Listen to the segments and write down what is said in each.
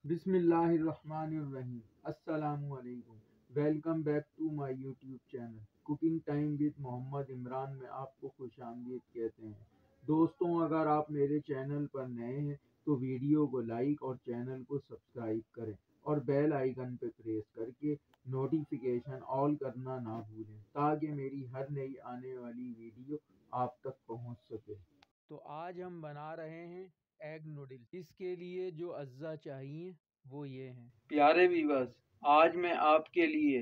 बिस्मिल्लाहिर्रहमानिर्रहीम। अस्सलामुअलैकुम। Welcome back to my YouTube channel cooking time with Mohammed Imran में आपको खुशामदीद कहते हैं। दोस्तों, अगर आप मेरे चैनल पर नए हैं तो वीडियो को लाइक और चैनल को सब्सक्राइब करें और बेल आइकन पर प्रेस करके नोटिफिकेशन ऑल करना ना भूलें ताकि मेरी हर नई आने वाली वीडियो आप तक पहुंच सके। तो आज हम बना रहे हैं एग नूडल्स। इसके लिए जो अज्जा चाहिए वो ये हैं। प्यारे व्यूअर्स, आज मैं आपके लिए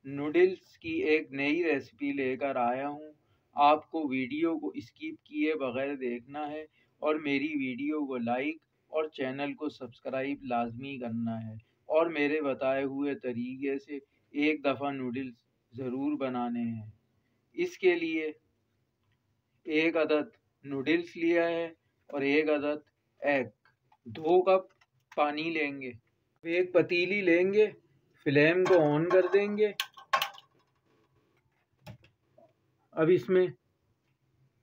नूडल्स की एक नई रेसिपी लेकर आया हूँ। आपको वीडियो को स्किप किए बगैर देखना है और मेरी वीडियो को लाइक और चैनल को सब्सक्राइब लाजमी करना है और मेरे बताए हुए तरीके से एक दफ़ा नूडल्स ज़रूर बनाने हैं। इसके लिए एक अदद नूडल्स लिया है और एक अदद एग। 2 कप पानी लेंगे। एक पतीली लेंगे, फ्लेम को ऑन कर देंगे। अब इसमें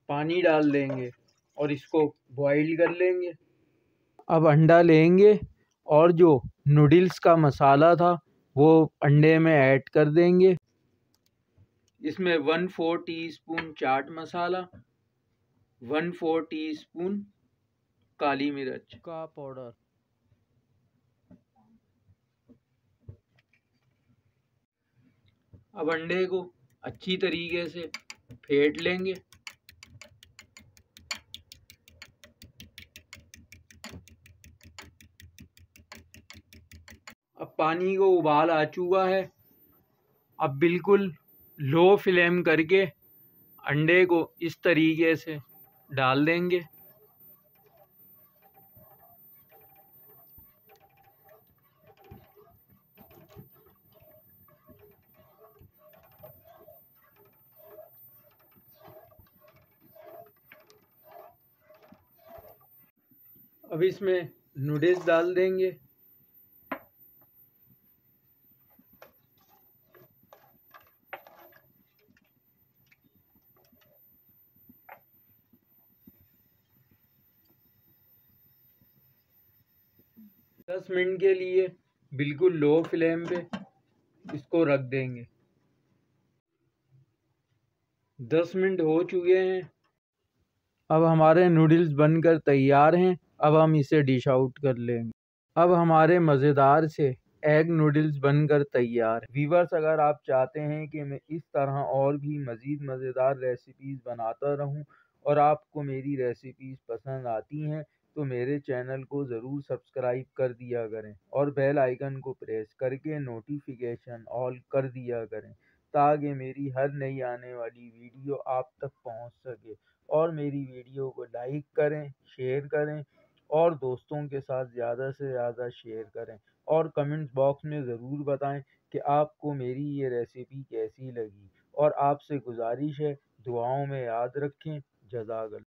पानी डाल देंगे और इसको बॉईल कर लेंगे। अब अंडा लेंगे और जो नूडल्स का मसाला था वो अंडे में ऐड कर देंगे। इसमें 1/4 टीस्पून चाट मसाला, 1/4 टीस्पून काली मिर्च का पाउडर। अब अंडे को अच्छी तरीके से फेंट लेंगे। अब पानी को उबाल आ चुका है। अब बिल्कुल लो फ्लेम करके अंडे को इस तरीके से डाल देंगे। अब इसमें नूडल्स डाल देंगे। दस मिनट के लिए बिल्कुल लो फ्लेम पे इसको रख देंगे। 10 मिनट हो चुके हैं। अब हमारे नूडल्स बनकर तैयार हैं। अब हम इसे डिश आउट कर लेंगे। अब हमारे मज़ेदार से एग नूडल्स बनकर तैयार है। व्यूअर्स, अगर आप चाहते हैं कि मैं इस तरह और भी मज़ीद मज़ेदार रेसिपीज़ बनाता रहूं और आपको मेरी रेसिपीज़ पसंद आती हैं तो मेरे चैनल को ज़रूर सब्सक्राइब कर दिया करें और बेल आइकन को प्रेस करके नोटिफिकेशन ऑल कर दिया करें ताकि मेरी हर नई आने वाली वीडियो आप तक पहुंच सके। और मेरी वीडियो को लाइक करें, शेयर करें और दोस्तों के साथ ज़्यादा से ज़्यादा शेयर करें और कमेंट्स बॉक्स में ज़रूर बताएं कि आपको मेरी ये रेसिपी कैसी लगी। और आपसे गुजारिश है, दुआओं में याद रखें। जज़ाकल्लाह।